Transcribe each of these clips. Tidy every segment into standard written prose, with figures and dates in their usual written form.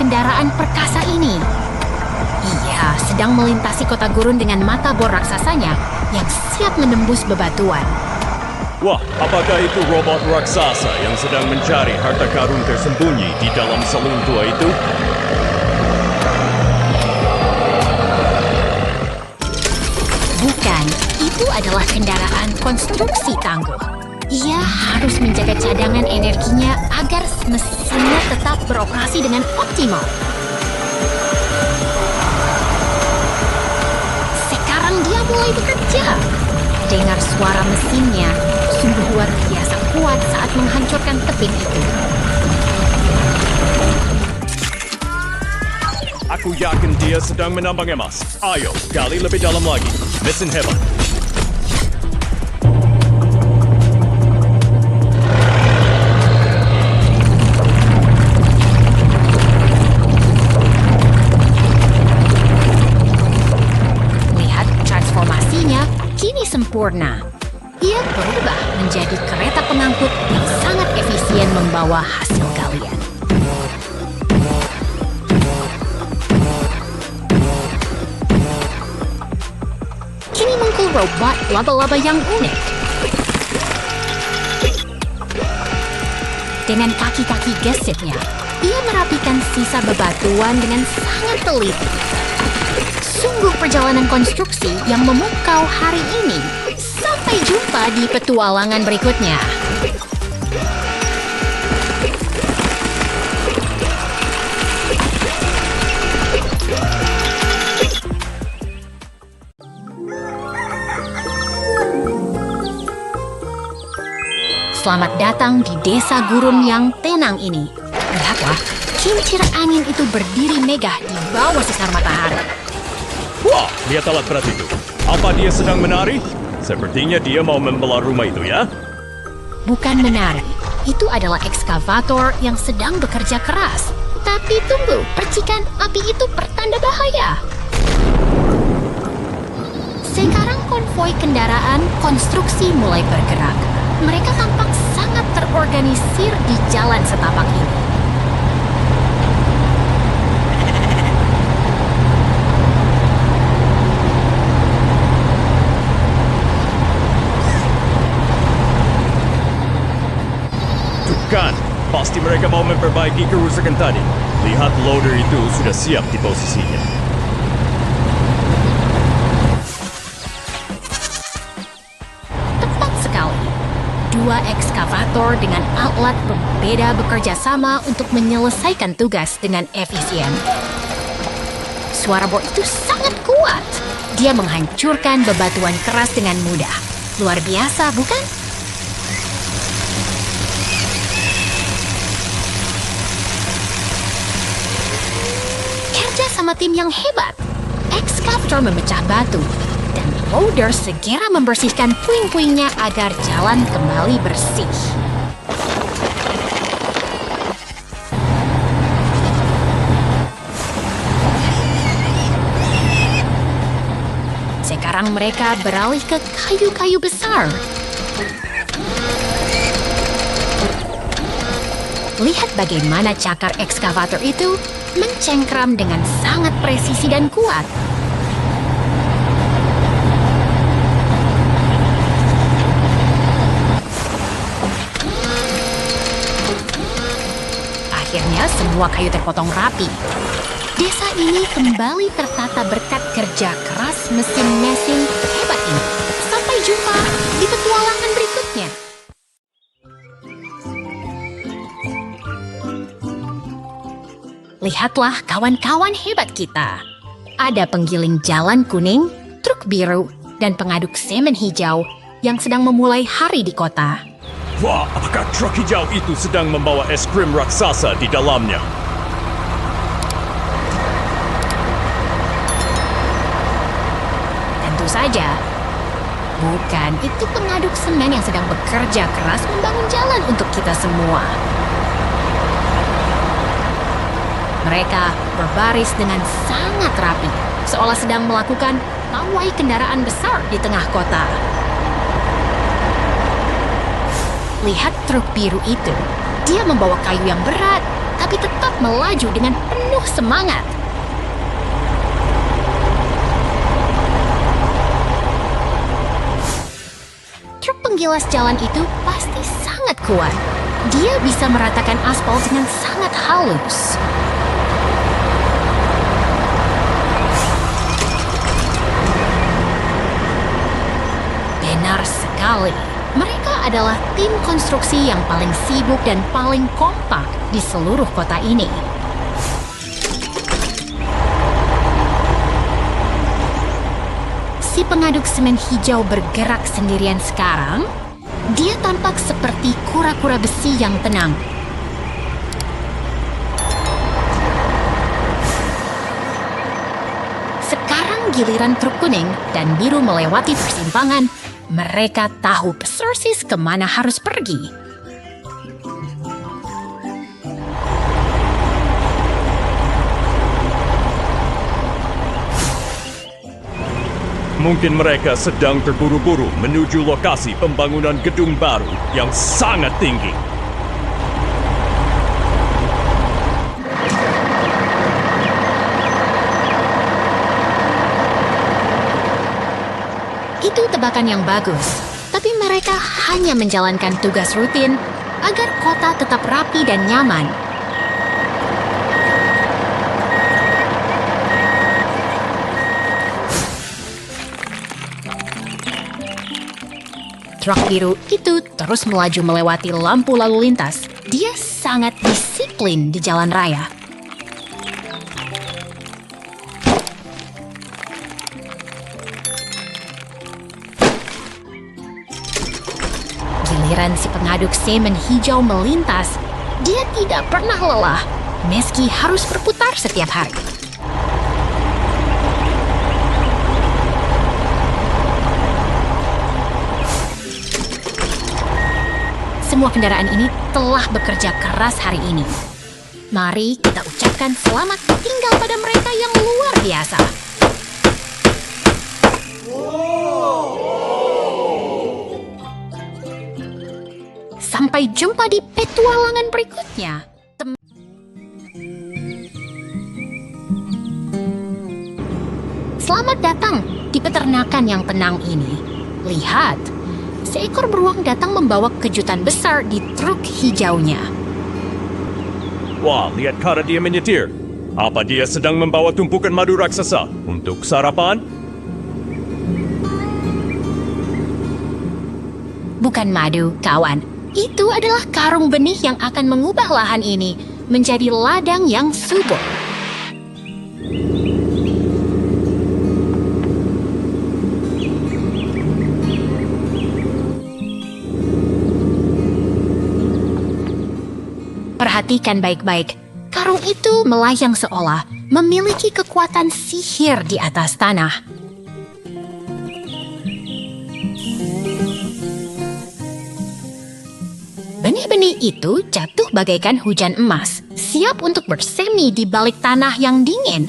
kendaraan perkasa ini? Ia sedang melintasi kota gurun dengan mata bor raksasanya yang siap menembus bebatuan. Wah, apakah itu robot raksasa yang sedang mencari harta karun tersembunyi di dalam salung tua itu? Bukan, itu adalah kendaraan konstruksi tangguh. Ia harus menjaga cadangan energinya agar mesinnya tetap beroperasi dengan optimal. Sekarang dia mulai bekerja. Dengar suara mesinnya, sungguh luar biasa kuat saat menghancurkan tebing itu. Aku yakin dia sedang menambang emas. Ayo, gali lebih dalam lagi. Mesin hebat. Lihat transformasinya, kini sempurna. Ia berubah menjadi kereta pengangkut yang sangat efisien membawa hasil galian. Kini muncul robot laba-laba yang unik. Dengan kaki-kaki gesitnya, ia merapikan sisa bebatuan dengan sangat teliti. Sungguh perjalanan konstruksi yang memukau hari ini. Sampai jumpa di petualangan berikutnya. Selamat datang di desa gurun yang tenang ini. Lihatlah, kincir angin itu berdiri megah di bawah sinar matahari. Wah, lihat alat berat itu. Apa dia sedang menari? Sepertinya dia mau membelah rumah itu ya. Bukan menari, itu adalah ekskavator yang sedang bekerja keras. Tapi tunggu, percikan api itu pertanda bahaya. Sekarang konvoi kendaraan konstruksi mulai bergerak. Mereka tampak sangat terorganisir di jalan setapak ini. Kan, pasti mereka mau memperbaiki kerusakan tadi. Lihat loader itu sudah siap di posisinya. Tepat sekali. Dua ekskavator dengan alat berbeda bekerja sama untuk menyelesaikan tugas dengan efisien. Suara bor itu sangat kuat. Dia menghancurkan bebatuan keras dengan mudah. Luar biasa, bukan? Sama tim yang hebat. Ekskavator memecah batu dan loader segera membersihkan puing-puingnya agar jalan kembali bersih. Sekarang mereka beralih ke kayu-kayu besar. Lihat bagaimana cakar ekskavator itu mencengkram dengan sangat presisi dan kuat. Akhirnya semua kayu terpotong rapi. Desa ini kembali tertata berkat kerja keras mesin-mesin hebat ini. Sampai jumpa di petualangan berikutnya. Lihatlah kawan-kawan hebat kita. Ada penggiling jalan kuning, truk biru, dan pengaduk semen hijau yang sedang memulai hari di kota. Wah, apakah truk hijau itu sedang membawa es krim raksasa di dalamnya? Tentu saja. Bukan, itu pengaduk semen yang sedang bekerja keras membangun jalan untuk kita semua. Mereka berbaris dengan sangat rapi, seolah sedang melakukan pawai kendaraan besar di tengah kota. Lihat truk biru itu. Dia membawa kayu yang berat, tapi tetap melaju dengan penuh semangat. Truk penggilas jalan itu pasti sangat kuat. Dia bisa meratakan aspal dengan sangat halus. Benar sekali. Mereka adalah tim konstruksi yang paling sibuk dan paling kompak di seluruh kota ini. Si pengaduk semen hijau bergerak sendirian sekarang. Dia tampak seperti kura-kura besi yang tenang. Sekarang giliran truk kuning dan biru melewati persimpangan. Mereka tahu persis kemana harus pergi. Mungkin mereka sedang terburu-buru menuju lokasi pembangunan gedung baru yang sangat tinggi. Itu tebakan yang bagus, tapi mereka hanya menjalankan tugas rutin agar kota tetap rapi dan nyaman. Truk biru itu terus melaju melewati lampu lalu lintas. Dia sangat disiplin di jalan raya. Giliran si pengaduk semen hijau melintas, dia tidak pernah lelah, meski harus berputar setiap hari. Semua kendaraan ini telah bekerja keras hari ini. Mari kita ucapkan selamat tinggal pada mereka yang luar biasa. Sampai jumpa di petualangan berikutnya. Selamat datang di peternakan yang tenang ini. Lihat, seekor beruang datang membawa kejutan besar di truk hijaunya. Wah, lihat cara dia menyetir. Apa dia sedang membawa tumpukan madu raksasa untuk sarapan? Bukan madu, kawan. Itu adalah karung benih yang akan mengubah lahan ini menjadi ladang yang subur. Perhatikan baik-baik. Karung itu melayang seolah memiliki kekuatan sihir di atas tanah. Benih-benih itu jatuh bagaikan hujan emas, siap untuk bersemi di balik tanah yang dingin.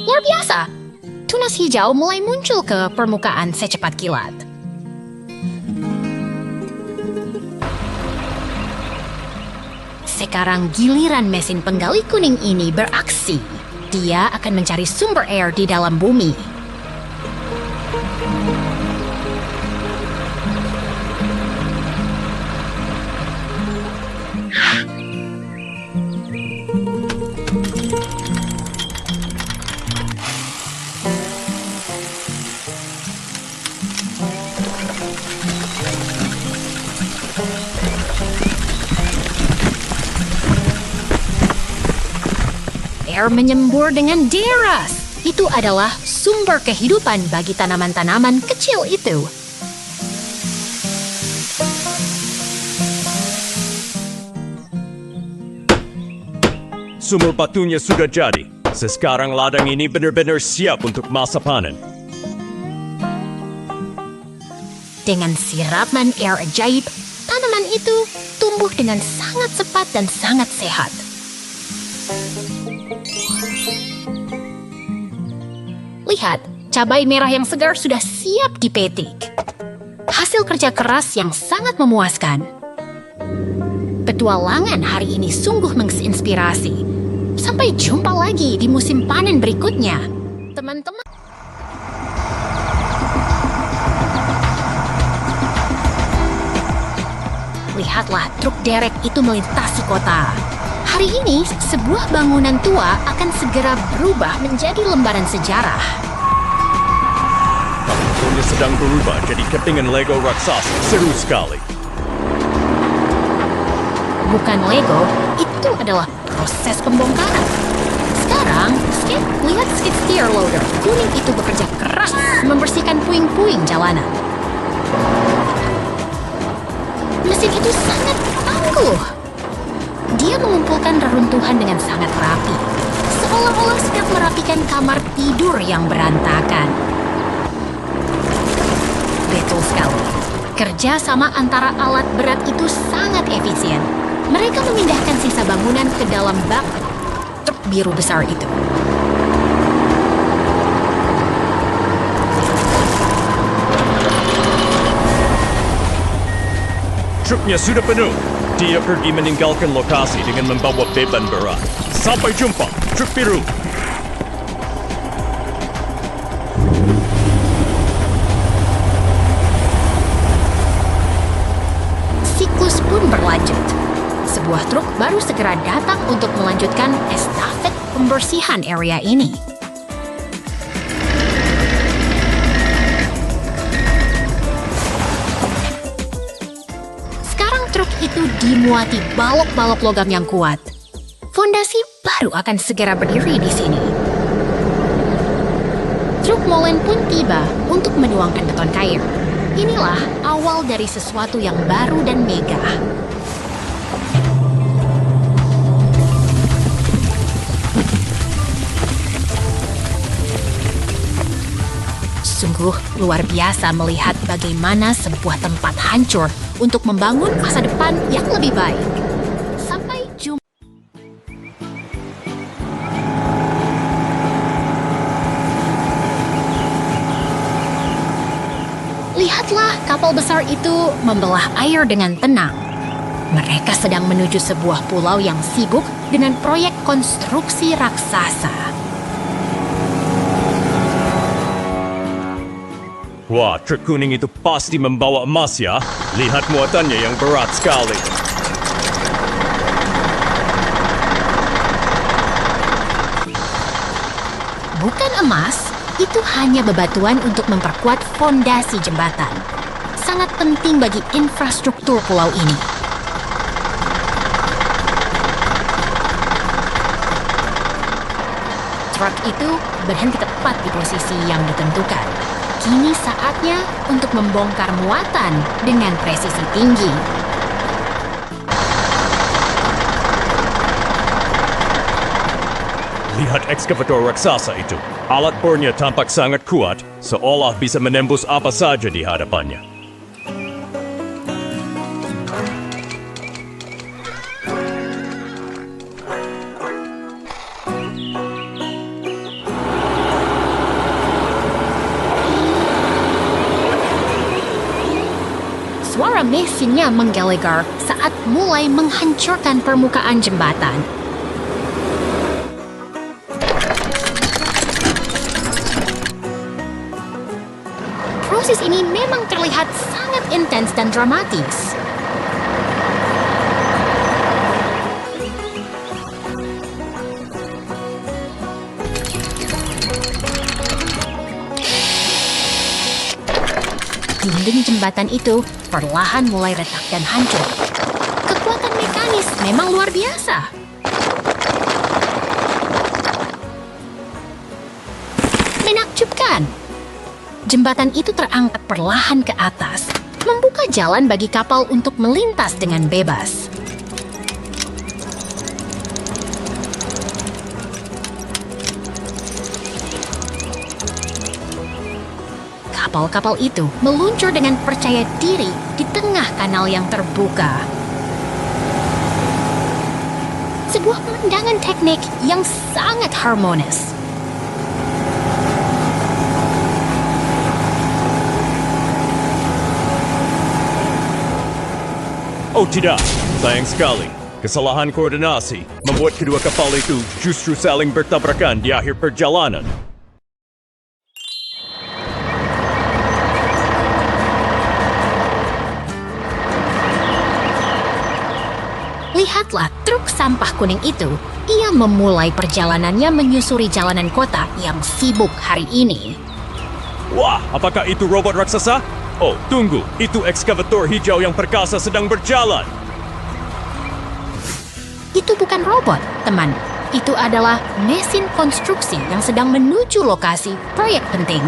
Luar biasa! Tunas hijau mulai muncul ke permukaan secepat kilat. Sekarang giliran mesin penggali kuning ini beraksi. Dia akan mencari sumber air di dalam bumi. Air menyembur dengan deras. Itu adalah sumber kehidupan bagi tanaman-tanaman kecil itu. Sumur batunya sudah jadi. Sekarang ladang ini benar-benar siap untuk masa panen. Dengan siraman air ajaib, tanaman itu tumbuh dengan sangat cepat dan sangat sehat. Lihat, cabai merah yang segar sudah siap dipetik. Hasil kerja keras yang sangat memuaskan. Petualangan hari ini sungguh menginspirasi. Sampai jumpa lagi di musim panen berikutnya, teman-teman. Lihatlah truk derek itu melintasi kota. Hari ini, sebuah bangunan tua akan segera berubah menjadi lembaran sejarah. Kapalnya sedang berubah jadi kepingan Lego raksasa. Seru sekali. Bukan Lego, itu adalah proses pembongkaran. Sekarang, lihat skid steer loader kuning itu bekerja keras membersihkan puing-puing jalanan. Mesin itu sangat tangguh. Dia mengumpulkan reruntuhan dengan sangat rapi, seolah-olah sedang merapikan kamar tidur yang berantakan. Betul sekali. Kerja sama antara alat berat itu sangat efisien. Mereka memindahkan sisa bangunan ke dalam bak truk biru besar itu. Truknya sudah penuh. Dia pergi meninggalkan lokasi dengan membawa beban berat. Sampai jumpa, truk biru. Siklus pun berlanjut. Sebuah truk baru segera datang untuk melanjutkan estafet pembersihan area ini. Itu dimuati balok-balok logam yang kuat. Fondasi baru akan segera berdiri di sini. Truk molen pun tiba untuk menuangkan beton kayu. Inilah awal dari sesuatu yang baru dan megah. Sungguh luar biasa melihat bagaimana sebuah tempat hancur untuk membangun masa depan yang lebih baik. Sampai jumpa. Lihatlah kapal besar itu membelah air dengan tenang. Mereka sedang menuju sebuah pulau yang sibuk dengan proyek konstruksi raksasa. Wah, truk kuning itu pasti membawa emas ya. Lihat muatannya yang berat sekali. Bukan emas, itu hanya bebatuan untuk memperkuat fondasi jembatan. Sangat penting bagi infrastruktur pulau ini. Truk itu berhenti tepat di posisi yang ditentukan. Kini saatnya untuk membongkar muatan dengan presisi tinggi. Lihat ekskavator raksasa itu. Alat bornya tampak sangat kuat, seolah bisa menembus apa saja di hadapannya. Suara mesinnya menggelegar saat mulai menghancurkan permukaan jembatan. Proses ini memang terlihat sangat intens dan dramatis. Dinding jembatan itu perlahan mulai retak dan hancur. Kekuatan mekanis memang luar biasa. Menakjubkan. Jembatan itu terangkat perlahan ke atas, membuka jalan bagi kapal untuk melintas dengan bebas. Kapal-kapal itu meluncur dengan percaya diri di tengah kanal yang terbuka. Sebuah pemandangan teknik yang sangat harmonis. Oh tidak, sayang sekali. Kesalahan koordinasi membuat kedua kapal itu justru saling bertabrakan di akhir perjalanan. Lihatlah truk sampah kuning itu. Ia memulai perjalanannya menyusuri jalanan kota yang sibuk hari ini. Wah, apakah itu robot raksasa? Oh, tunggu, itu ekskavator hijau yang perkasa sedang berjalan. Itu bukan robot, teman. Itu adalah mesin konstruksi yang sedang menuju lokasi proyek penting.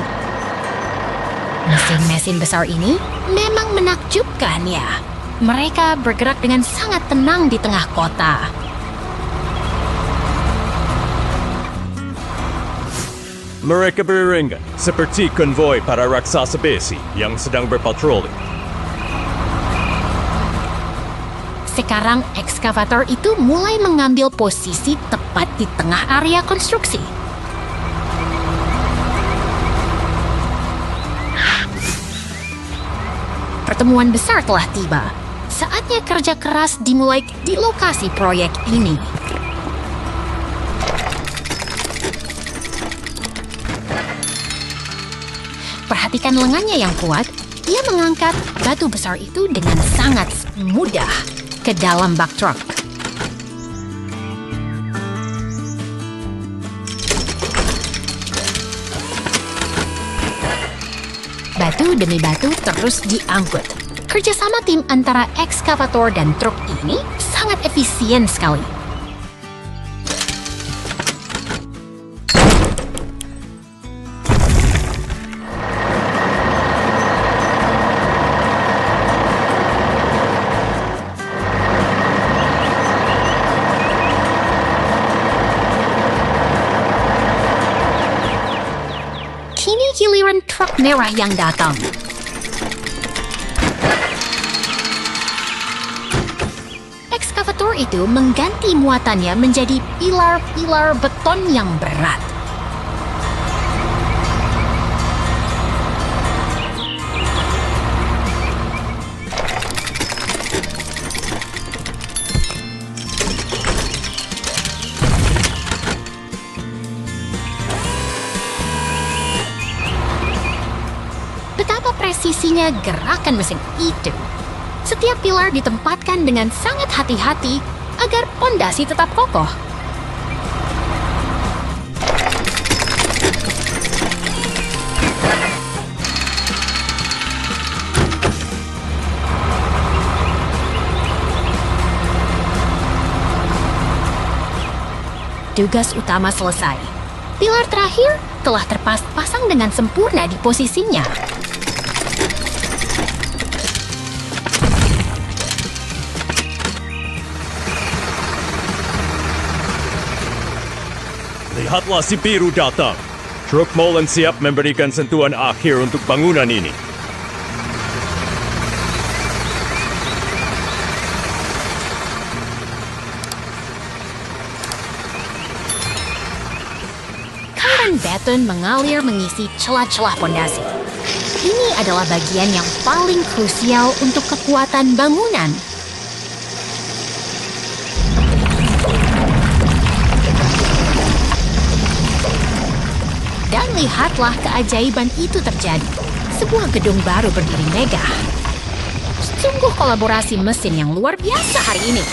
Mesin-mesin besar ini memang menakjubkan ya. Mereka bergerak dengan sangat tenang di tengah kota. Mereka beriringan seperti konvoi para raksasa besi yang sedang berpatroli. Sekarang ekskavator itu mulai mengambil posisi tepat di tengah area konstruksi. Pertemuan besar telah tiba. Saatnya kerja keras dimulai di lokasi proyek ini. Perhatikan lengannya yang kuat. Dia mengangkat batu besar itu dengan sangat mudah ke dalam bak truk. Batu demi batu terus diangkut. Kerjasama tim antara ekskavator dan truk ini sangat efisien sekali. Kini giliran truk merah yang datang. Ekskavator itu mengganti muatannya menjadi pilar-pilar beton yang berat. Betapa presisinya gerakan mesin itu. Setiap pilar ditempatkan dengan sangat hati-hati agar pondasi tetap kokoh. Tugas utama selesai. Pilar terakhir telah terpasang dengan sempurna di posisinya. Lihatlah si biru datang. Truk molen siap memberikan sentuhan akhir untuk bangunan ini. Cairan beton mengalir mengisi celah-celah pondasi. Ini adalah bagian yang paling krusial untuk kekuatan bangunan. Dan lihatlah keajaiban itu terjadi. Sebuah gedung baru berdiri megah. Sungguh kolaborasi mesin yang luar biasa hari ini.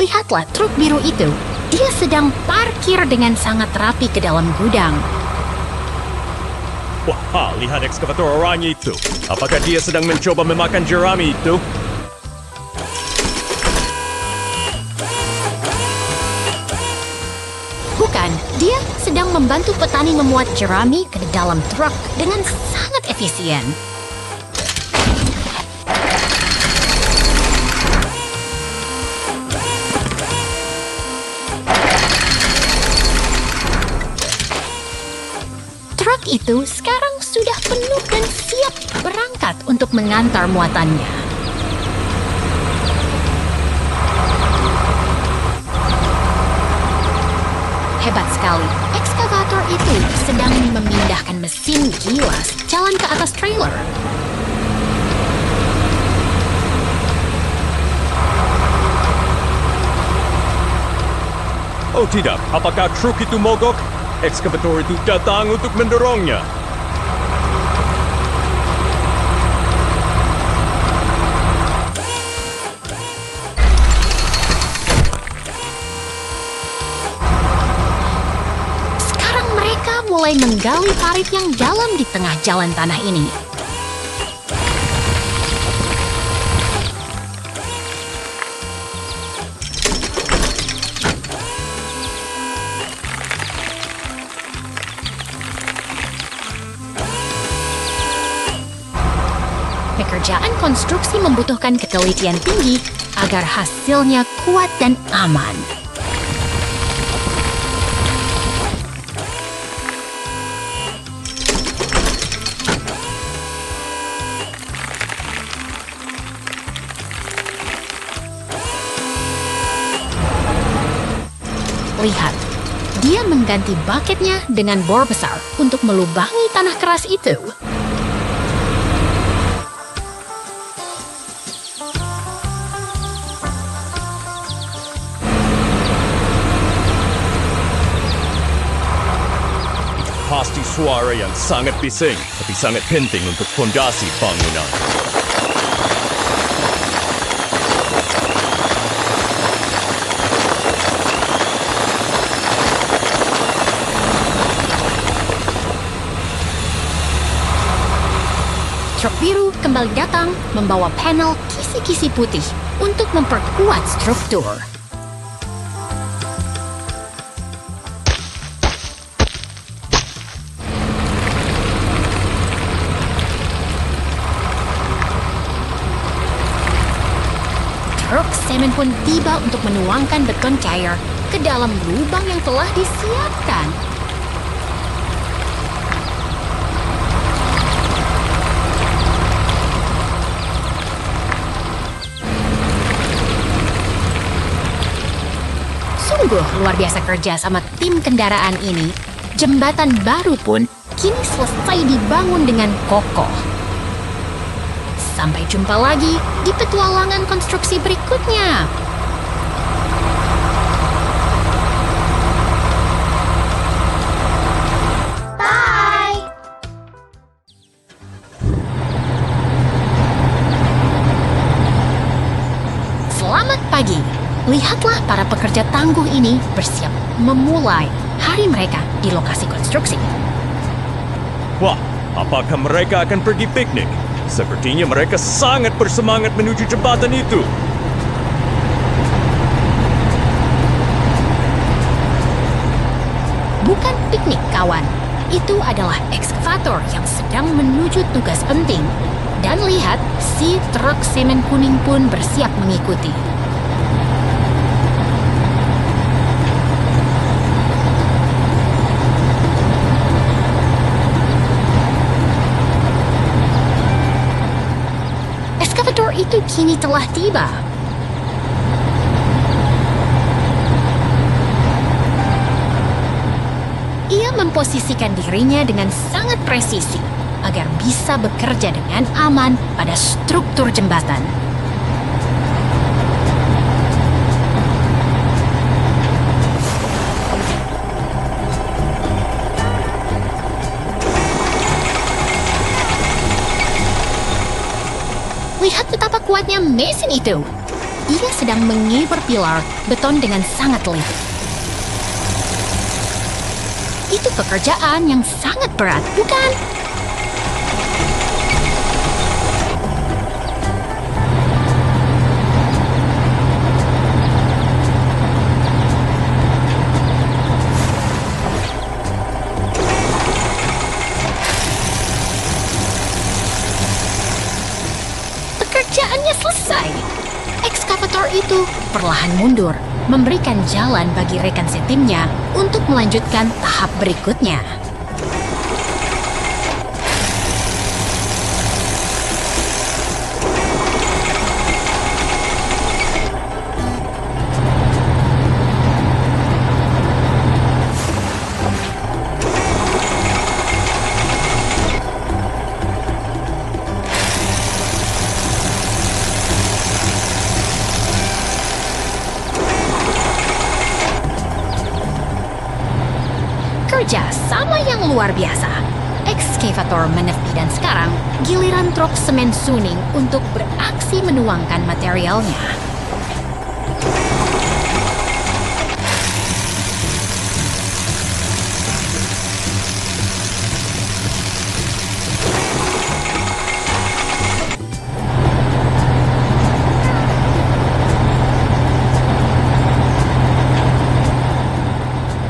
Lihatlah truk biru itu. Dia sedang parkir dengan sangat rapi ke dalam gudang. Wah, lihat ekskavator oranye itu. Apakah dia sedang mencoba memakan jerami itu? Bukan, dia sedang membantu petani memuat jerami ke dalam truk dengan sangat efisien. Truk itu sekarang sudah penuh dan siap berangkat untuk mengantar muatannya. Hebat sekali. Ekskavator itu sedang memindahkan mesin gilas jalan ke atas trailer. Oh tidak, apakah truk itu mogok? Ekskavator itu datang untuk mendorongnya. Sekarang mereka mulai menggali parit yang dalam di tengah jalan tanah ini. Pekerjaan konstruksi membutuhkan ketelitian tinggi agar hasilnya kuat dan aman. Lihat, dia mengganti baketnya dengan bor besar untuk melubangi tanah keras itu. Pasti suara yang sangat bising, tapi sangat penting untuk fondasi bangunan. Truk biru kembali datang membawa panel kisi-kisi putih untuk memperkuat struktur. Truk semen pun tiba untuk menuangkan beton cair ke dalam lubang yang telah disiapkan. Sungguh luar biasa kerja sama tim kendaraan ini. Jembatan baru pun kini selesai dibangun dengan kokoh. Sampai jumpa lagi di petualangan konstruksi berikutnya. Bye! Selamat pagi. Lihatlah para pekerja tangguh ini bersiap memulai hari mereka di lokasi konstruksi. Wah, apakah mereka akan pergi piknik? Sepertinya mereka sangat bersemangat menuju jembatan itu. Bukan piknik, kawan. Itu adalah ekskavator yang sedang menuju tugas penting. Dan lihat, si truk semen kuning pun bersiap mengikuti. Ekskavator itu kini telah tiba. Ia memposisikan dirinya dengan sangat presisi agar bisa bekerja dengan aman pada struktur jembatan. Lihat betapa kuatnya mesin itu. Ia sedang mengibar pilar beton dengan sangat teliti. Itu pekerjaan yang sangat berat, bukan? Pekerjaannya selesai. Ekskavator itu perlahan mundur, memberikan jalan bagi rekan setimnya untuk melanjutkan tahap berikutnya. luar biasa. Ekskavator menepi dan sekarang giliran truk semen Suning untuk beraksi menuangkan materialnya.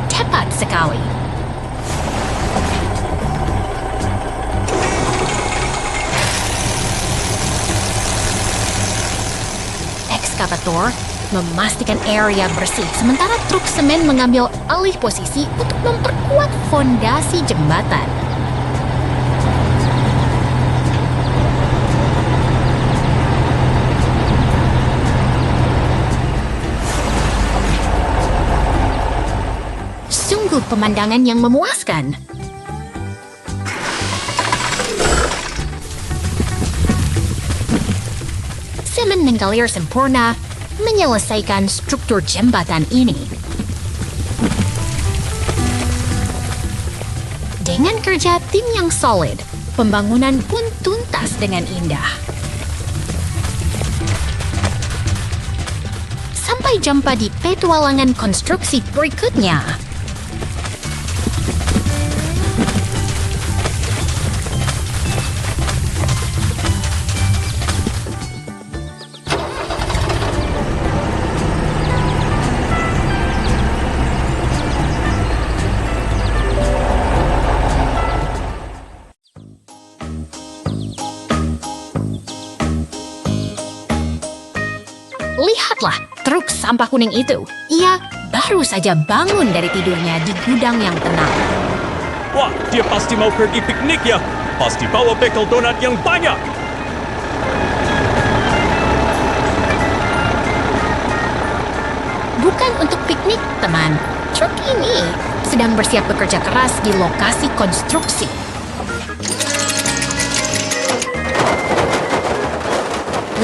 Tepat sekali. Ekskavator memastikan area bersih sementara truk semen mengambil alih posisi untuk memperkuat fondasi jembatan. Sungguh pemandangan yang memuaskan. Semen menggalir sempurna menyelesaikan struktur jembatan ini. Dengan kerja tim yang solid, pembangunan pun tuntas dengan indah. Sampai jumpa di petualangan konstruksi berikutnya. Lihatlah truk sampah kuning itu. Ia baru saja bangun dari tidurnya di gudang yang tenang. Wah, dia pasti mau pergi piknik ya. Pasti bawa bekel donat yang banyak. Bukan untuk piknik, teman. Truk ini sedang bersiap bekerja keras di lokasi konstruksi.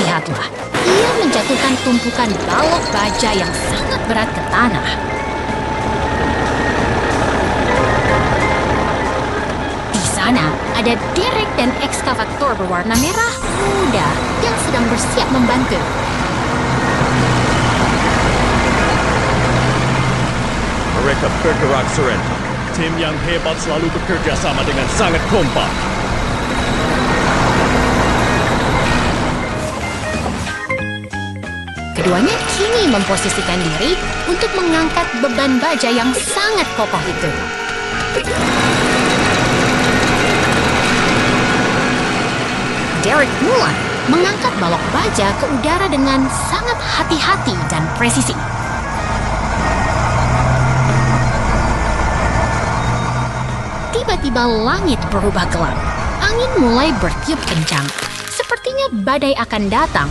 Lihatlah, ia menjatuhkan tumpukan balok baja yang sangat berat ke tanah. Di sana ada derek dan ekskavator berwarna merah muda yang sedang bersiap membantu. Mereka bergerak serentak. Tim yang hebat selalu bekerja sama dengan sangat kompak. Keduanya kini memposisikan diri untuk mengangkat beban baja yang sangat kokoh itu. Derek mulai mengangkat balok baja ke udara dengan sangat hati-hati dan presisi. Tiba-tiba langit berubah gelap. Angin mulai bertiup kencang. Sepertinya badai akan datang.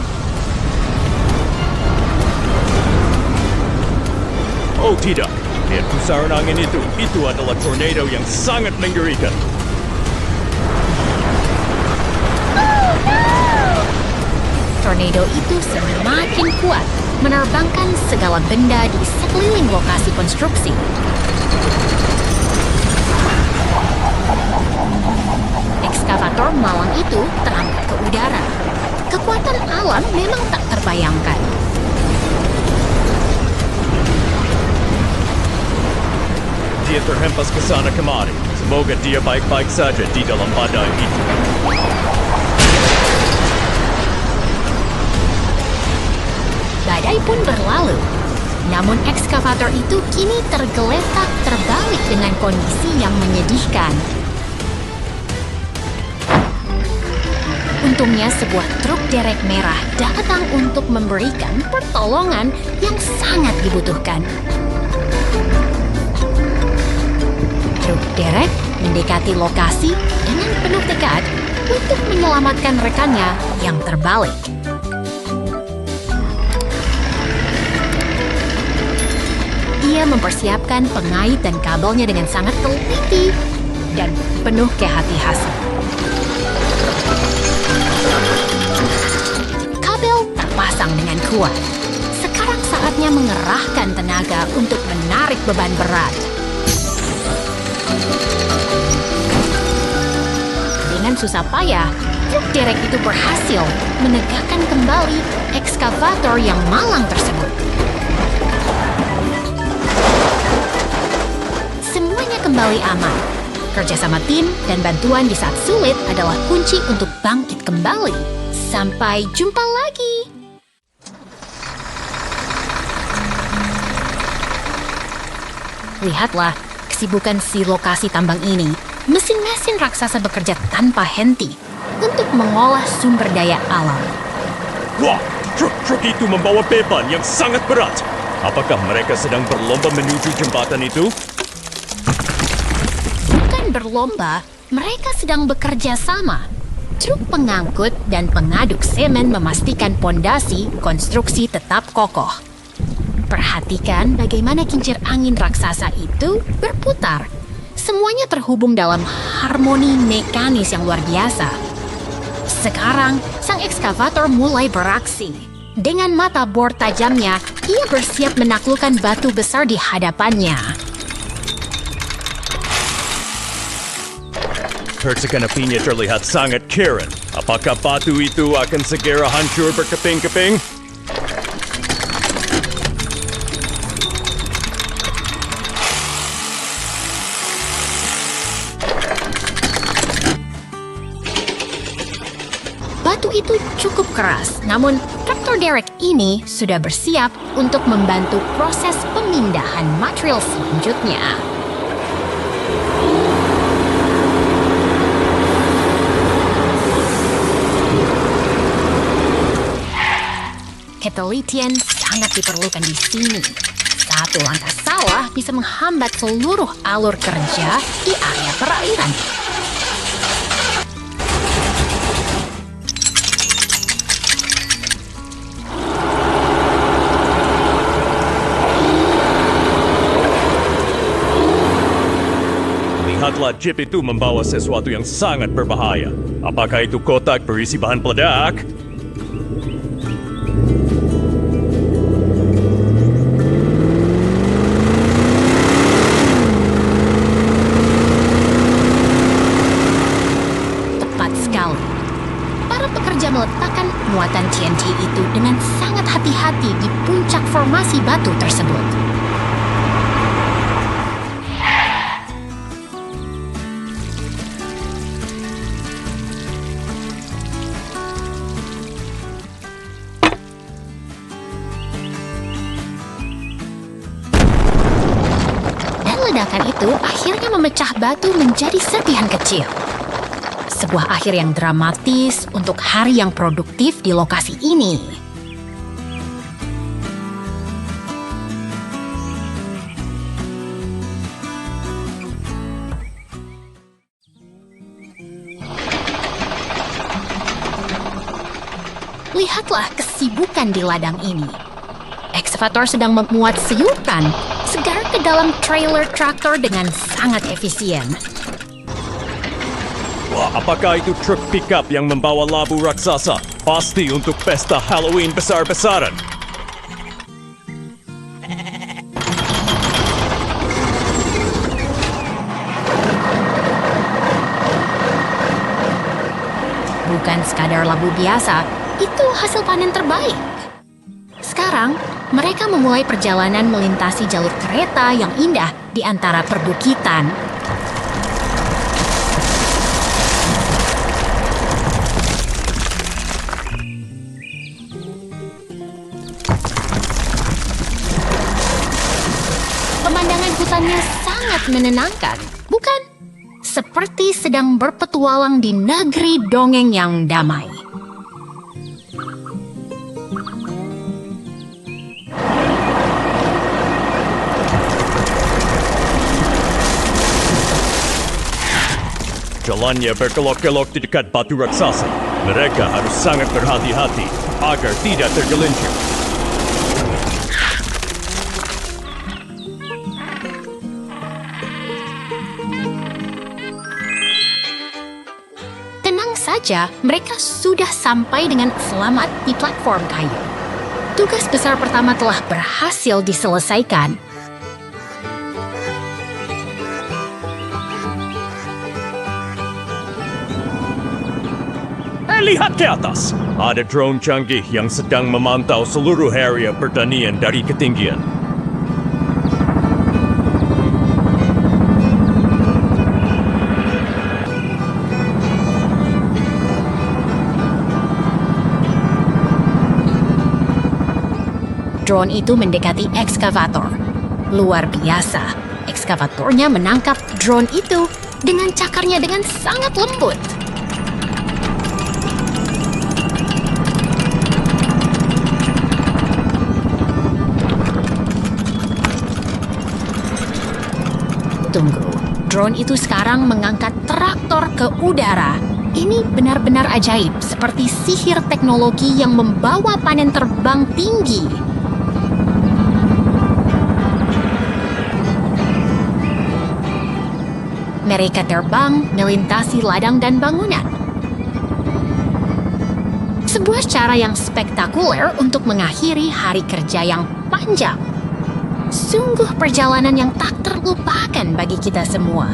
Oh tidak, lihat pusaran angin itu. Itu adalah tornado yang sangat mengerikan. Tornado itu semakin kuat, menerbangkan segala benda di sekeliling lokasi konstruksi. Ekskavator malang itu terangkat ke udara. Kekuatan alam memang tak terbayangkan. Dia terhempas ke sana kemari. Semoga dia baik-baik saja di dalam badai itu. Badai pun berlalu. Namun ekskavator itu kini tergeletak terbalik dengan kondisi yang menyedihkan. Untungnya sebuah truk derek merah datang untuk memberikan pertolongan yang sangat dibutuhkan. Truk derek mendekati lokasi dengan penuh tekad untuk menyelamatkan rekannya yang terbalik. Ia mempersiapkan pengait dan kabelnya dengan sangat teliti dan penuh kehati-hatian. Kabel terpasang dengan kuat. Sekarang saatnya mengerahkan tenaga untuk menarik beban berat. dengan susah payah, truk derek itu berhasil menegakkan kembali ekskavator yang malang tersebut. Semuanya kembali aman. Kerjasama tim dan bantuan di saat sulit adalah kunci untuk bangkit kembali. Sampai jumpa lagi. Lihatlah kesibukan si lokasi tambang ini. Mesin-mesin raksasa bekerja tanpa henti untuk mengolah sumber daya alam. Wah, truk-truk itu membawa beban yang sangat berat. Apakah mereka sedang berlomba menuju jembatan itu? Bukan berlomba, mereka sedang bekerja sama. Truk pengangkut dan pengaduk semen memastikan pondasi konstruksi tetap kokoh. Perhatikan bagaimana kincir angin raksasa itu berputar. Semuanya terhubung dalam harmoni mekanis yang luar biasa. Sekarang, sang ekskavator mulai beraksi. Dengan mata bor tajamnya, ia bersiap menaklukkan batu besar di hadapannya. Percikan apinya terlihat sangat keren. Apakah batu itu akan segera hancur berkeping-keping? Batu itu cukup keras, namun traktor derek ini sudah bersiap untuk membantu proses pemindahan material selanjutnya. Ketelitian sangat diperlukan di sini. Satu langkah salah bisa menghambat seluruh alur kerja di area perairan. Lihatlah jeep itu membawa sesuatu yang sangat berbahaya. Apakah itu kotak berisi bahan peledak? Tepat sekali. Para pekerja meletakkan muatan TNT itu dengan sangat hati-hati di puncak formasi batu tersebut. Ledakan itu akhirnya memecah batu menjadi serpihan kecil. Sebuah akhir yang dramatis untuk hari yang produktif di lokasi ini. Lihatlah kesibukan di ladang ini. Ekskavator sedang memuat sayuran segar ke dalam trailer traktor dengan sangat efisien. Wah, apakah itu truk pickup yang membawa labu raksasa? Pasti untuk pesta Halloween besar-besaran. Bukan sekadar labu biasa, itu hasil panen terbaik. Sekarang, mereka memulai perjalanan melintasi jalur kereta yang indah di antara perbukitan. Pemandangan hutannya sangat menenangkan, bukan? Seperti sedang berpetualang di negeri dongeng yang damai. Jalannya berkelok-kelok di dekat batu raksasa. Mereka harus sangat berhati-hati agar tidak tergelincir. Tenang saja, mereka sudah sampai dengan selamat di platform kayu. Tugas besar pertama telah berhasil diselesaikan. lihat ke atas! Ada drone canggih yang sedang memantau seluruh area pertanian dari ketinggian. Drone itu mendekati ekskavator. Luar biasa, ekskavatornya menangkap drone itu dengan cakarnya dengan sangat lembut. Tunggu, drone itu sekarang mengangkat traktor ke udara. Ini benar-benar ajaib, seperti sihir teknologi yang membawa panen terbang tinggi. Mereka terbang melintasi ladang dan bangunan. Sebuah cara yang spektakuler untuk mengakhiri hari kerja yang panjang. Sungguh perjalanan yang tak terlupakan bagi kita semua.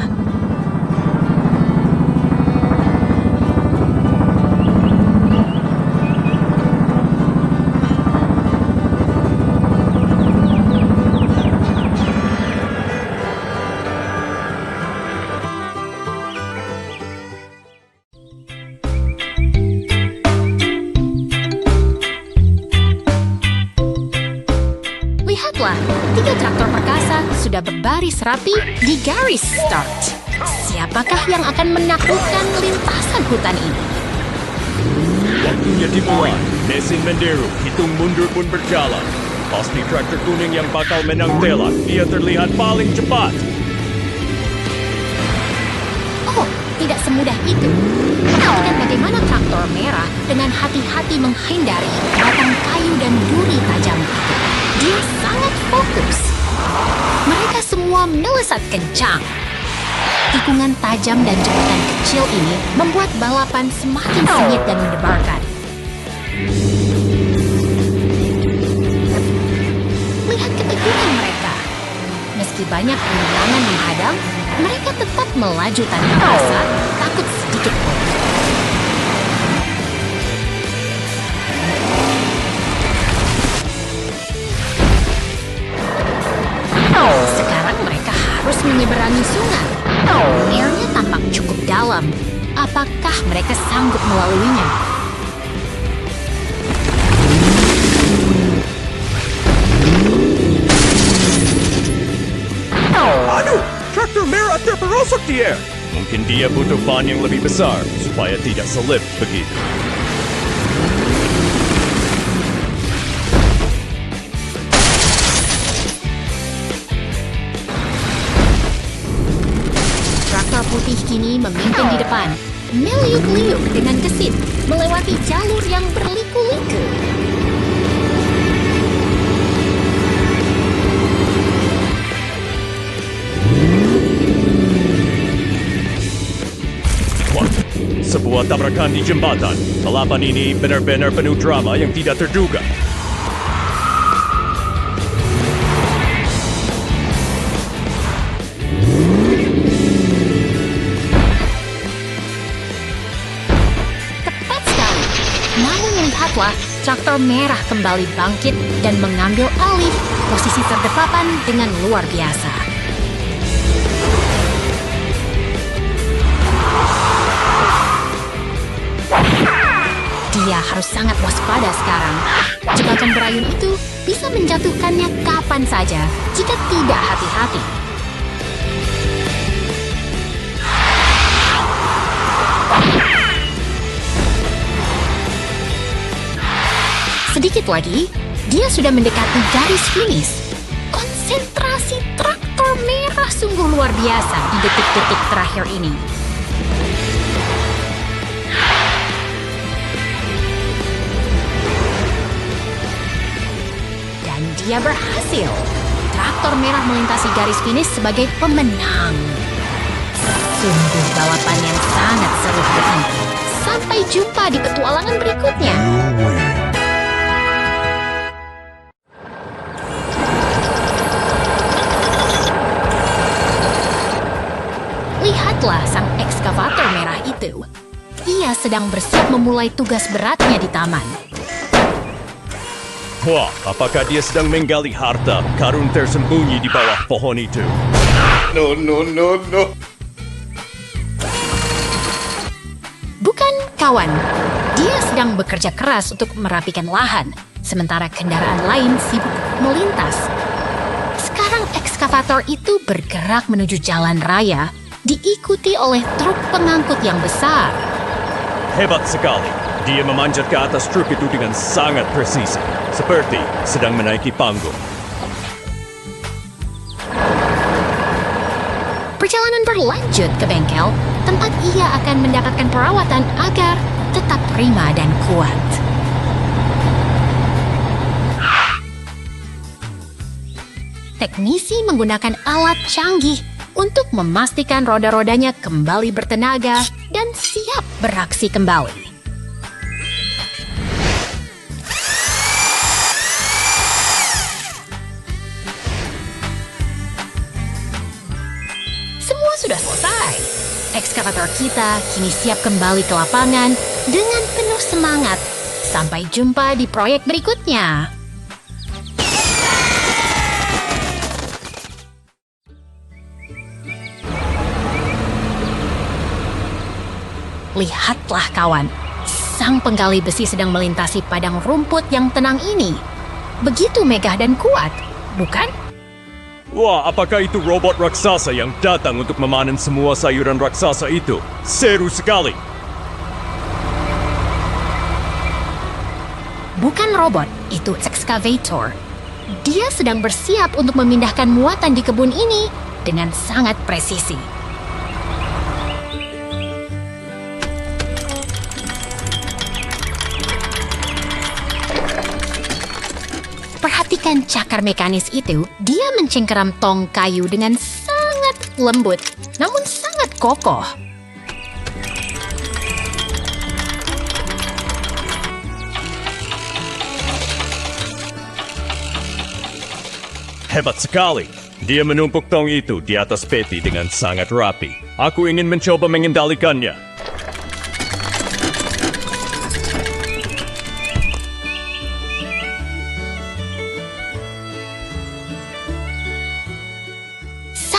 Lihatlah, 3 traktor perkasa sudah berbaris rapi di garis start. Siapakah yang akan menaklukkan lintasan hutan ini? Waktunya dimulai. Mesin Mendero hitung mundur pun berjalan. Pasti traktor kuning yang bakal menang telak. Dia terlihat paling cepat. Oh, tidak semudah itu. Perhatikan bagaimana traktor merah dengan hati-hati menghindari batang kayu dan duri tajam itu. Dia sangat fokus. Mereka semua melesat kencang. Tikungan tajam dan jembatan kecil ini membuat balapan semakin sengit dan mendebarkan. Lihat keteguhan mereka. Meski banyak rintangan menghadang, mereka tetap melaju tanpa rasa takut sedikit pun. Sekarang mereka harus menyeberangi sungai. Airnya tampak cukup dalam. Apakah mereka sanggup melaluinya? Aduh, traktor merah terperosok di air. Mungkin dia butuh ban yang lebih besar supaya tidak selip begitu. Traktor putih kini memimpin di depan, meliuk-liuk dengan gesit, melewati jalur yang berliku-liku. Wah, sebuah tabrakan di jembatan. Balapan ini benar-benar penuh drama yang tidak terduga. Lihatlah, traktor merah kembali bangkit dan mengambil alih posisi terdepan dengan luar biasa. Dia harus sangat waspada sekarang. Jebakan berayun itu bisa menjatuhkannya kapan saja jika tidak hati-hati. Sedikit lagi, dia sudah mendekati garis finish. Konsentrasi traktor merah sungguh luar biasa di detik-detik terakhir ini. Dan dia berhasil. Traktor merah melintasi garis finish sebagai pemenang. Sungguh balapan yang sangat seru ini. Sampai jumpa di petualangan berikutnya. Lihatlah sang ekskavator merah itu. Ia dia sedang bersiap memulai tugas beratnya di taman. Wah, apakah dia sedang menggali harta karun tersembunyi di bawah pohon itu? No. Bukan, kawan. Dia sedang bekerja keras untuk merapikan lahan, sementara kendaraan lain sibuk melintas. Sekarang ekskavator itu bergerak menuju jalan raya, diikuti oleh truk pengangkut yang besar. Hebat sekali. Dia memanjat ke atas truk itu dengan sangat presisi, seperti sedang menaiki panggung. Perjalanan berlanjut ke bengkel, tempat ia akan mendapatkan perawatan agar tetap prima dan kuat. Teknisi menggunakan alat canggih untuk memastikan roda-rodanya kembali bertenaga dan siap beraksi kembali. Semua sudah selesai. Ekskavator kita kini siap kembali ke lapangan dengan penuh semangat. Sampai jumpa di proyek berikutnya. Lihatlah kawan, sang penggali besi sedang melintasi padang rumput yang tenang ini. Begitu megah dan kuat, bukan? Wah, apakah itu robot raksasa yang datang untuk memanen semua sayuran raksasa itu? Seru sekali! Bukan robot, itu ekskavator. Dia sedang bersiap untuk memindahkan muatan di kebun ini dengan sangat presisi. Perhatikan cakar mekanis itu, dia mencengkeram tong kayu dengan sangat lembut, namun sangat kokoh. Hebat sekali! Dia menumpuk tong itu di atas peti dengan sangat rapi. Aku ingin mencoba mengendalikannya.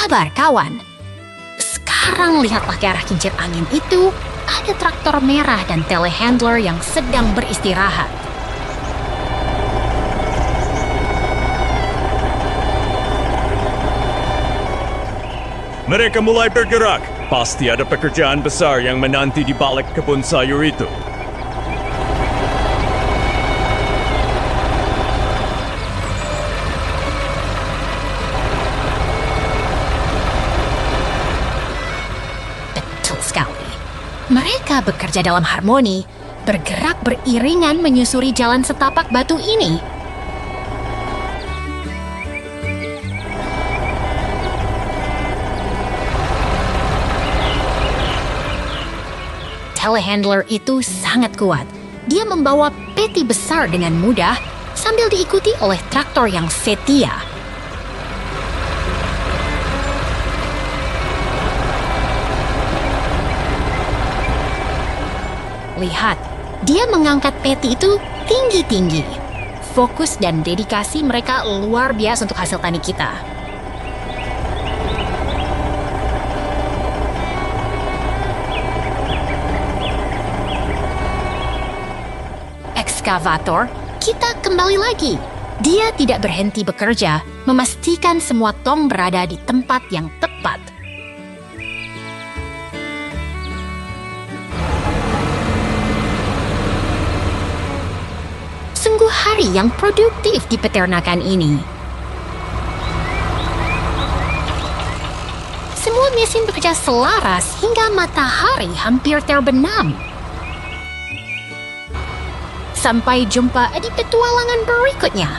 Sabar kawan. Sekarang lihatlah ke arah kincir angin itu, ada traktor merah dan telehandler yang sedang beristirahat. Mereka mulai bergerak. Pasti ada pekerjaan besar yang menanti di balik kebun sayur itu. Betul sekali. Mereka bekerja dalam harmoni, bergerak beriringan menyusuri jalan setapak batu ini. Telehandler itu sangat kuat. Dia membawa peti besar dengan mudah sambil diikuti oleh traktor yang setia. Lihat, dia mengangkat peti itu tinggi-tinggi. Fokus dan dedikasi mereka luar biasa untuk hasil tani kita. Ekskavator, kita kembali lagi. Dia tidak berhenti bekerja, memastikan semua tong berada di tempat yang tepat. Sungguh hari yang produktif di peternakan ini. Semua mesin bekerja selaras hingga matahari hampir terbenam. Sampai jumpa di petualangan berikutnya.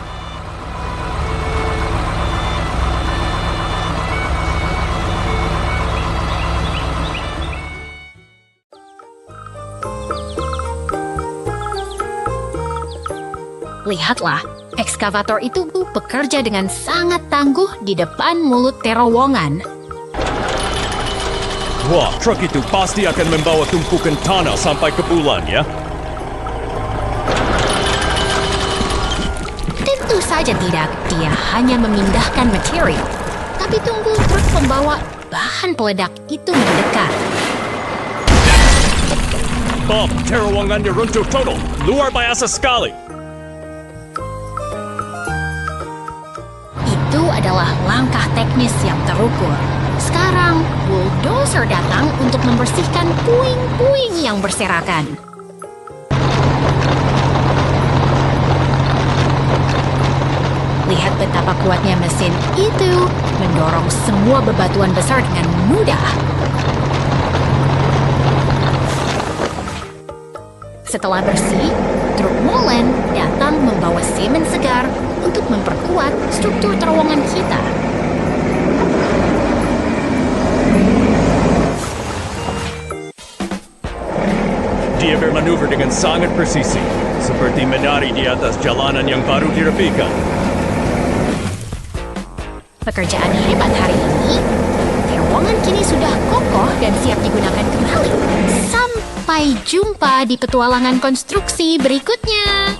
Lihatlah, ekskavator itu bekerja dengan sangat tangguh di depan mulut terowongan. Wah, truk itu pasti akan membawa tumpukan tanah sampai ke bulan, ya? Tentu saja tidak, dia hanya memindahkan material. Tapi tunggu, truk pembawa bahan peledak itu mendekat. Bob, terowongannya runtuh total. Luar biasa sekali. Itu adalah langkah teknis yang terukur. Sekarang, bulldozer datang untuk membersihkan puing-puing yang berserakan. Lihat betapa kuatnya mesin itu mendorong semua bebatuan besar dengan mudah. Setelah bersih, truk molen datang membawa semen segar untuk memperkuat struktur terowongan kita. Dia bermanuver dengan sangat presisi, seperti menari di atas jalanan yang baru dirapikan. Pekerjaan hebat hari ini, terowongan kini sudah kokoh dan siap digunakan kembali. Sampai jumpa di petualangan konstruksi berikutnya.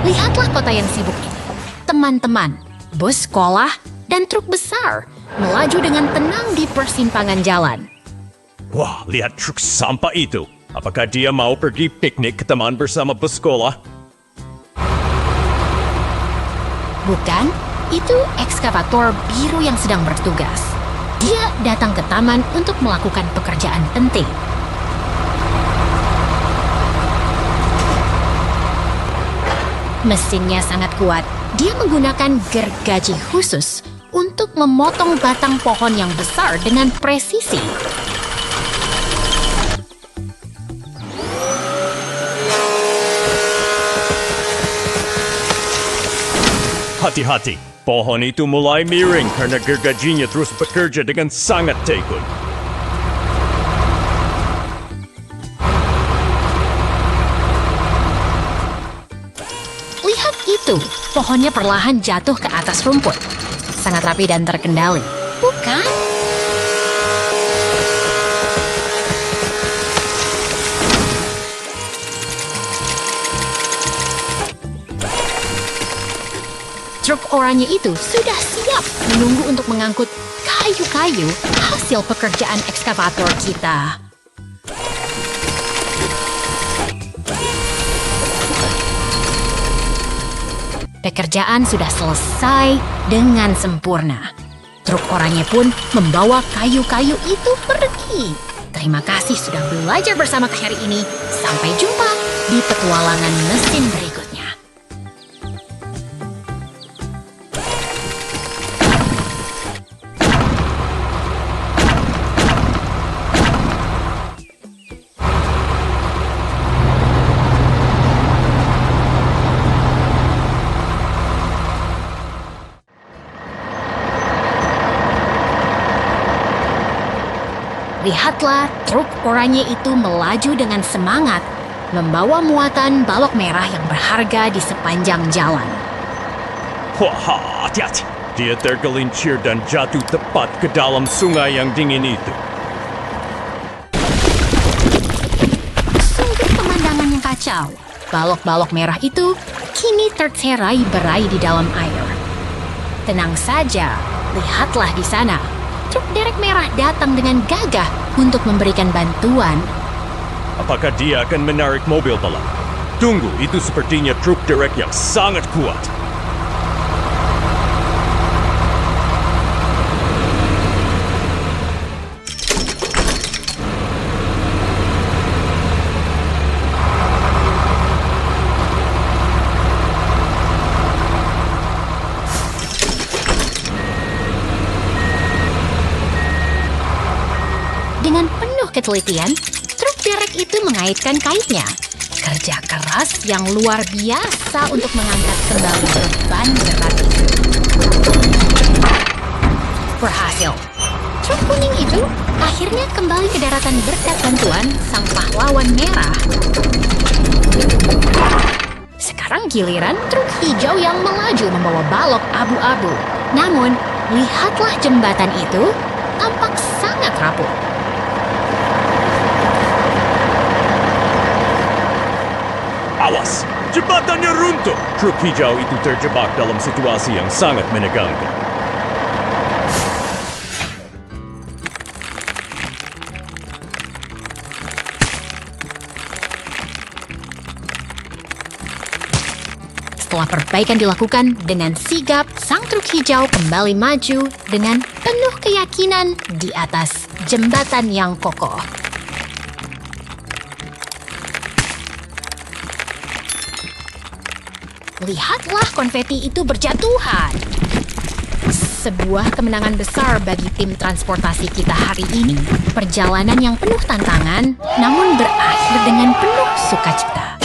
Lihatlah kota yang sibuk ini. Teman-teman, bus sekolah, dan truk besar melaju dengan tenang di persimpangan jalan. Wah, lihat truk sampah itu. Apakah dia mau pergi piknik ke taman bersama bus sekolah? Bukan, itu ekskavator biru yang sedang bertugas. Dia datang ke taman untuk melakukan pekerjaan penting. Mesinnya sangat kuat. Dia menggunakan gergaji khusus untuk memotong batang pohon yang besar dengan presisi. Hati-hati, pohon itu mulai miring karena gergajinya terus bekerja dengan sangat tekun. Lihat itu, pohonnya perlahan jatuh ke atas rumput. Sangat rapi dan terkendali, bukan? Truk oranye itu sudah siap menunggu untuk mengangkut kayu-kayu hasil pekerjaan ekskavator kita. Pekerjaan sudah selesai dengan sempurna. Truk oranye pun membawa kayu-kayu itu pergi. Terima kasih sudah belajar bersama hari ini. Sampai jumpa di petualangan mesin berikutnya. Lihatlah, truk oranye itu melaju dengan semangat, membawa muatan balok merah yang berharga di sepanjang jalan. Wah, hati-hati. Dia tergelincir dan jatuh tepat ke dalam sungai yang dingin itu. Sungguh pemandangan yang kacau. Balok-balok merah itu kini tercerai-berai di dalam air. Tenang saja, lihatlah di sana. Truk derek merah datang dengan gagah untuk memberikan bantuan. Apakah dia akan menarik mobil balap? Tunggu, itu sepertinya truk derek yang sangat kuat. Dengan penuh ketelitian, truk derek itu mengaitkan kaitnya. Kerja keras yang luar biasa untuk mengangkat kembali beban berat itu. Berhasil. Truk kuning itu akhirnya kembali ke daratan berkat bantuan sang pahlawan merah. Sekarang giliran truk hijau yang melaju membawa balok abu-abu. Namun, lihatlah jembatan itu tampak sangat rapuh. Awas! Jembatannya runtuh! Truk hijau itu terjebak dalam situasi yang sangat menegangkan. Setelah perbaikan dilakukan dengan sigap, sang truk hijau kembali maju dengan penuh keyakinan di atas jembatan yang kokoh. Lihatlah konfeti itu berjatuhan. Sebuah kemenangan besar bagi tim transportasi kita hari ini. Perjalanan yang penuh tantangan, namun berakhir dengan penuh sukacita.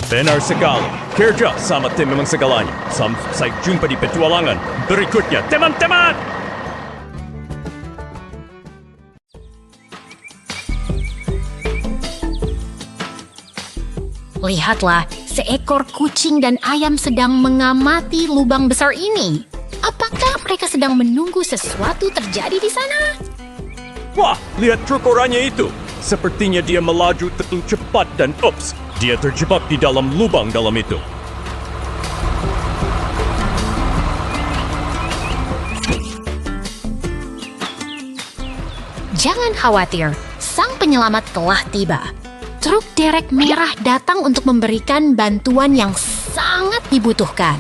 Benar sekali. Kerja sama tim memang segalanya. Sampai jumpa di petualangan berikutnya, teman-teman! Lihatlah, seekor kucing dan ayam sedang mengamati lubang besar ini. Apakah mereka sedang menunggu sesuatu terjadi di sana? Wah, lihat truk oranye itu. Sepertinya dia melaju terlalu cepat dan ups, dia terjebak di dalam lubang dalam itu. Jangan khawatir, sang penyelamat telah tiba. Truk derek merah datang untuk memberikan bantuan yang sangat dibutuhkan.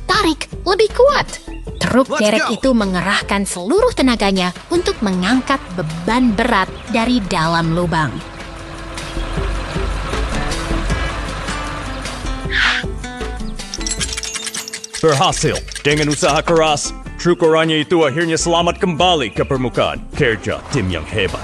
Tarik lebih kuat. Truk derek itu mengerahkan seluruh tenaganya untuk mengangkat beban berat dari dalam lubang. Berhasil. Dengan usaha keras, truk oranye itu akhirnya selamat kembali ke permukaan. Kerja tim yang hebat.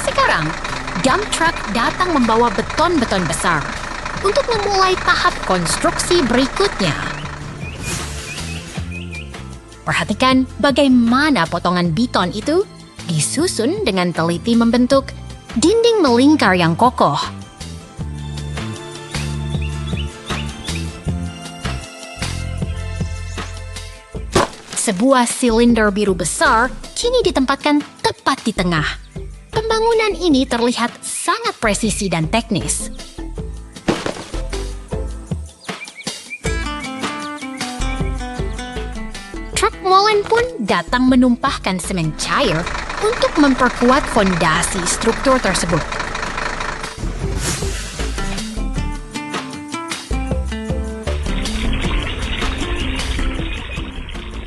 Sekarang, dump truck datang membawa beton-beton besar untuk memulai tahap konstruksi berikutnya. Perhatikan bagaimana potongan beton itu disusun dengan teliti membentuk dinding melingkar yang kokoh. Sebuah silinder biru besar kini ditempatkan tepat di tengah. Pembangunan ini terlihat sangat presisi dan teknis. Truk molen pun datang menumpahkan semen cair untuk memperkuat fondasi struktur tersebut.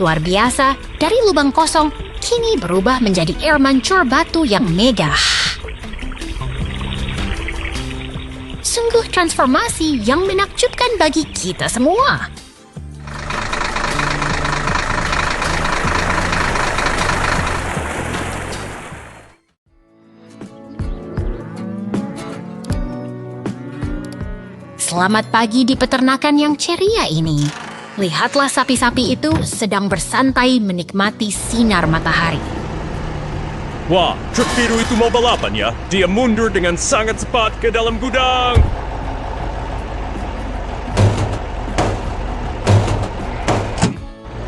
Luar biasa, dari lubang kosong kini berubah menjadi air mancur batu yang megah. Sungguh transformasi yang menakjubkan bagi kita semua. Selamat pagi di peternakan yang ceria ini. Lihatlah sapi-sapi itu sedang bersantai menikmati sinar matahari. Wah, truk biru itu mau balapan ya. Dia mundur dengan sangat cepat ke dalam gudang.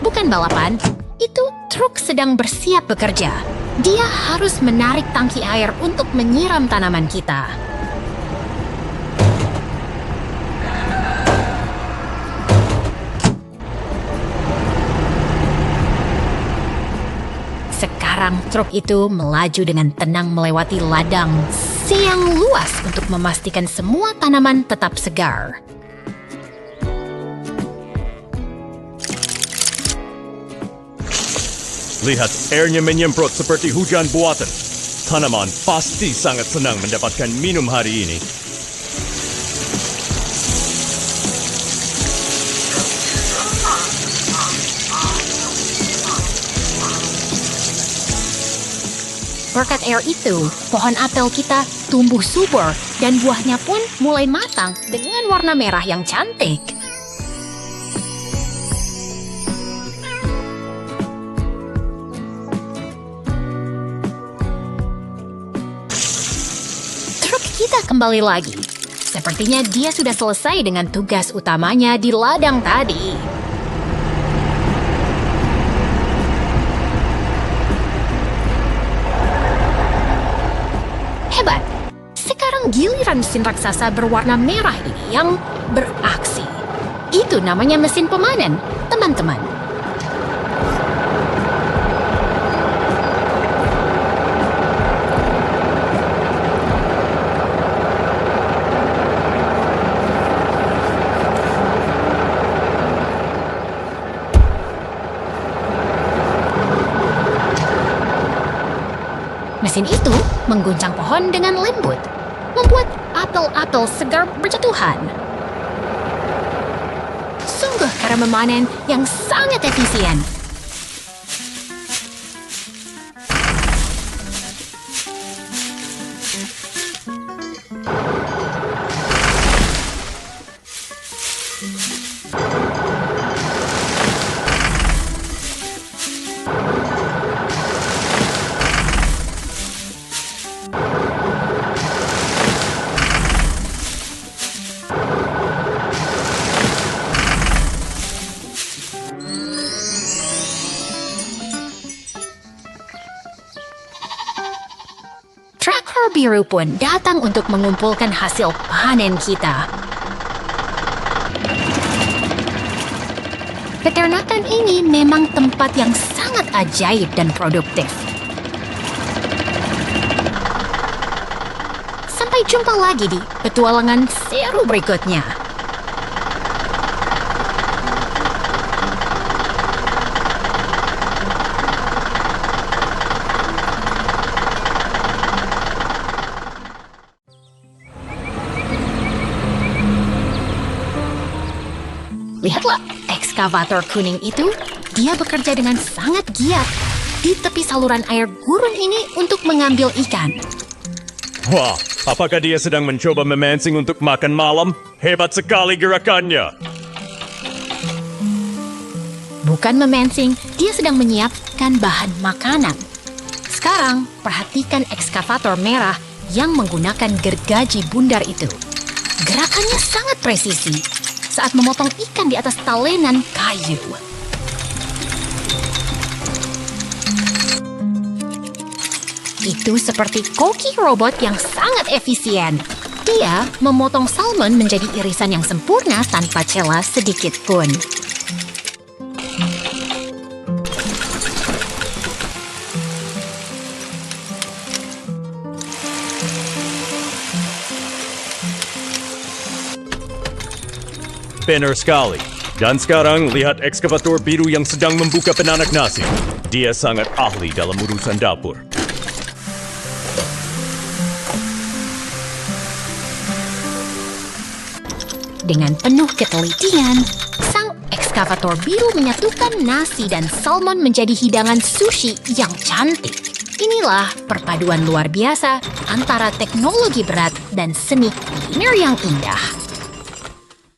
Bukan balapan, itu truk sedang bersiap bekerja. Dia harus menarik tangki air untuk menyiram tanaman kita. Sekarang truk itu melaju dengan tenang melewati ladang yang luas untuk memastikan semua tanaman tetap segar. Lihat, airnya menyemprot seperti hujan buatan. Tanaman pasti sangat senang mendapatkan minum hari ini. Berkat air itu, pohon apel kita tumbuh subur dan buahnya pun mulai matang dengan warna merah yang cantik. Truk kita kembali lagi. Sepertinya dia sudah selesai dengan tugas utamanya di ladang tadi. Hebat! Sekarang giliran mesin raksasa berwarna merah ini yang beraksi. Itu namanya mesin pemanen, teman-teman. Mesin itu mengguncang pohon dengan lembut, membuat apel-apel segar berjatuhan. Sungguh cara memanen yang sangat efisien. Traktor biru pun datang untuk mengumpulkan hasil panen kita. Peternakan ini memang tempat yang sangat ajaib dan produktif. Sampai jumpa lagi di petualangan seru berikutnya. Lihatlah, ekskavator kuning itu, dia bekerja dengan sangat giat di tepi saluran air gurun ini untuk mengambil ikan. Wah, apakah dia sedang mencoba memancing untuk makan malam? Hebat sekali gerakannya. Bukan memancing, dia sedang menyiapkan bahan makanan. Sekarang, perhatikan ekskavator merah yang menggunakan gergaji bundar itu. Gerakannya sangat presisi saat memotong ikan di atas talenan kayu. Itu seperti koki robot yang sangat efisien. Dia memotong salmon menjadi irisan yang sempurna tanpa celah sedikit pun. Benar sekali. Dan sekarang lihat ekskavator biru yang sedang membuka penanak nasi. Dia sangat ahli dalam urusan dapur. Dengan penuh ketelitian, sang ekskavator biru menyatukan nasi dan salmon menjadi hidangan sushi yang cantik. Inilah perpaduan luar biasa antara teknologi berat dan seni kuliner yang indah.